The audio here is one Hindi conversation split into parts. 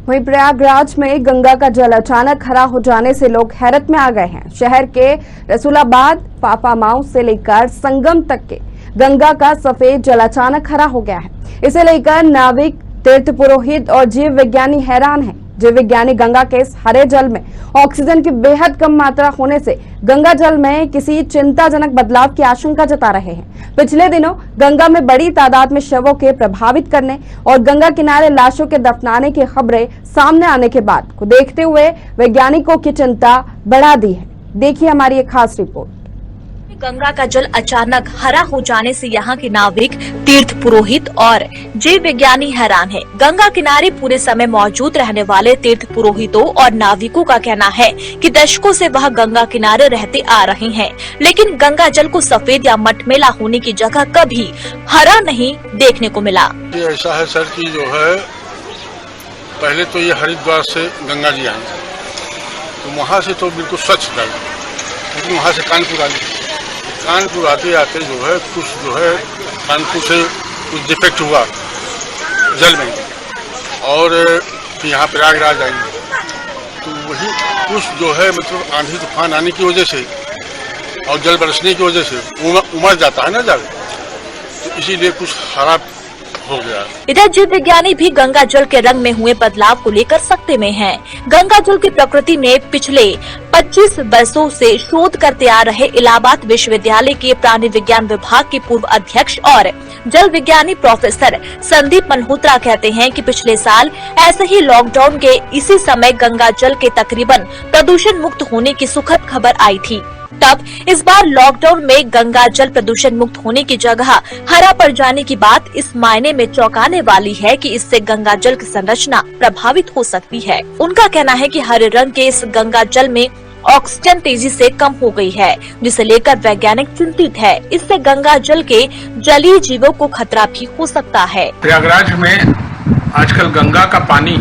वहीं प्रयागराज में गंगा का जल अचानक हरा हो जाने से लोग हैरत में आ गए हैं। शहर के रसूलाबाद, पापामाऊ से लेकर संगम तक के गंगा का सफेद जल अचानक हरा हो गया है। इसे लेकर नाविक, तीर्थ पुरोहित और जीव विज्ञानी हैरान हैं। जीव विज्ञानी गंगा के इस हरे जल में ऑक्सीजन की बेहद कम मात्रा होने से गंगा जल में किसी चिंताजनक बदलाव की आशंका जता रहे हैं। पिछले दिनों गंगा में बड़ी तादाद में शवों के प्रभावित करने और गंगा किनारे लाशों के दफनाने की खबरें सामने आने के बाद को देखते हुए वैज्ञानिकों की चिंता बढ़ा दी है। देखिए हमारी एक खास रिपोर्ट। गंगा का जल अचानक हरा हो जाने से यहाँ के नाविक, तीर्थ पुरोहित और जीव विज्ञानी हैरान हैं। गंगा किनारे पूरे समय मौजूद रहने वाले तीर्थ पुरोहितों और नाविकों का कहना है कि दशकों से वह गंगा किनारे रहते आ रहे हैं, लेकिन गंगा जल को सफेद या मटमैला होने की जगह कभी हरा नहीं देखने को मिला। ऐसा है सर कि जो है पहले तो ये हरिद्वार से गंगा जी आए, तो वहाँ से तो बिल्कुल स्वच्छ था, लेकिन वहाँ से कानपुर आते आते जो है कुछ कानपुर से कुछ डिफेक्ट हुआ जल में, और फिर यहाँ प्रयागराज आई, तो वही कुछ जो है मतलब आंधी तूफान आने की वजह से और जल बरसने की वजह से उमड़ जाता है ना जल, तो इसीलिए कुछ खराब हो गया। इधर जीव विज्ञानी भी गंगा जल के रंग में हुए बदलाव को लेकर सख्ते में हैं। गंगा जल की प्रकृति में पिछले 25 वर्षों से शोध करते आ रहे इलाहाबाद विश्वविद्यालय के प्राणी विज्ञान विभाग के पूर्व अध्यक्ष और जल विज्ञानी प्रोफेसर संदीप मल्होत्रा कहते हैं कि पिछले साल ऐसे ही लॉकडाउन के इसी समय गंगा जल के तकरीबन प्रदूषण मुक्त होने की सुखद खबर आई थी। तब इस बार लॉकडाउन में गंगा जल प्रदूषण मुक्त होने की जगह हरा पड़ जाने की बात इस मायने में चौंकाने वाली है कि इससे गंगा जल की संरचना प्रभावित हो सकती है। उनका कहना है कि हरे रंग के इस गंगा जल में ऑक्सीजन तेजी से कम हो गई है, जिसे लेकर वैज्ञानिक चिंतित है। इससे गंगा जल के जलीय जीवों को खतरा भी हो सकता है। प्रयागराज में आजकल गंगा का पानी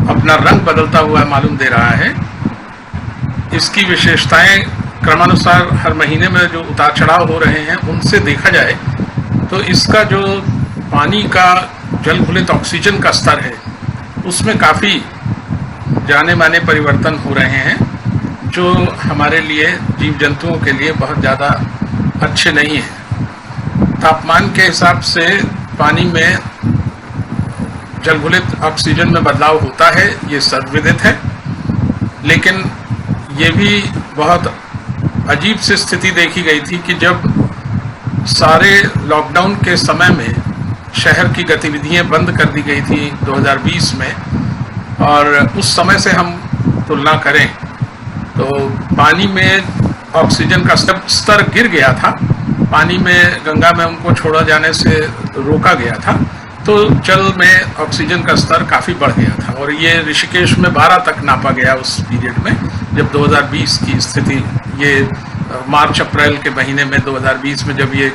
अपना रंग बदलता हुआ मालूम दे रहा है। इसकी विशेषताएं क्रमानुसार हर महीने में जो उतार चढ़ाव हो रहे हैं उनसे देखा जाए तो इसका जो पानी का जल घुलित ऑक्सीजन का स्तर है उसमें काफ़ी जाने माने परिवर्तन हो रहे हैं, जो हमारे लिए जीव जंतुओं के लिए बहुत ज़्यादा अच्छे नहीं हैं। तापमान के हिसाब से पानी में जल घुलित ऑक्सीजन में बदलाव होता है, ये सर्वविदित है, लेकिन ये भी बहुत अजीब सी स्थिति देखी गई थी कि जब सारे लॉकडाउन के समय में शहर की गतिविधियां बंद कर दी गई थी 2020 में, और उस समय से हम तुलना करें तो पानी में ऑक्सीजन का स्तर गिर गया था। पानी में गंगा में उनको छोड़ा जाने से रोका गया था, तो जल में ऑक्सीजन का स्तर काफ़ी बढ़ गया था, और ये ऋषिकेश में 12 तक नापा गया उस पीरियड में, जब 2020 की स्थिति, ये मार्च अप्रैल के महीने में 2020 में जब ये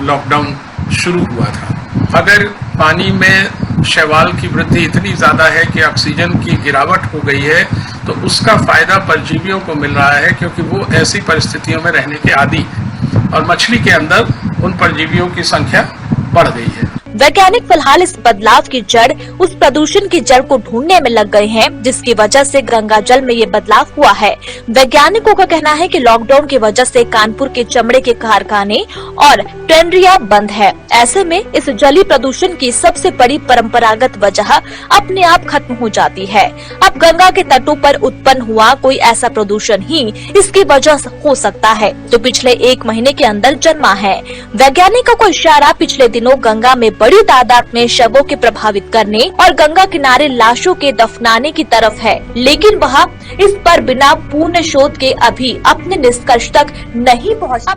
लॉकडाउन शुरू हुआ था। अगर पानी में शैवाल की वृद्धि इतनी ज़्यादा है कि ऑक्सीजन की गिरावट हो गई है, तो उसका फायदा परजीवियों को मिल रहा है, क्योंकि वो ऐसी परिस्थितियों में रहने के आदी हैं, और मछली के अंदर उन परजीवियों की संख्या बढ़ गई है। वैज्ञानिक फिलहाल इस बदलाव की जड़ उस प्रदूषण की जड़ को ढूंढने में लग गए हैं, जिसकी वजह से गंगा जल में ये बदलाव हुआ है। वैज्ञानिकों का कहना है कि लॉकडाउन की वजह से कानपुर के चमड़े के कारखाने और टेनरिया बंद है। ऐसे में इस जलीय प्रदूषण की सबसे बड़ी परंपरागत वजह अपने आप खत्म हो जाती है। अब गंगा के तटों पर उत्पन्न हुआ कोई ऐसा प्रदूषण ही इसकी वजह हो सकता है, जो पिछले 1 महीने के अंदर जन्मा है। वैज्ञानिकों को इशारा पिछले दिनों गंगा में बड़ी तादाद में शवों के प्रभावित करने और गंगा किनारे लाशों के दफनाने की तरफ है, लेकिन वह इस पर बिना पूर्ण शोध के अभी अपने निष्कर्ष तक नहीं पहुंचा।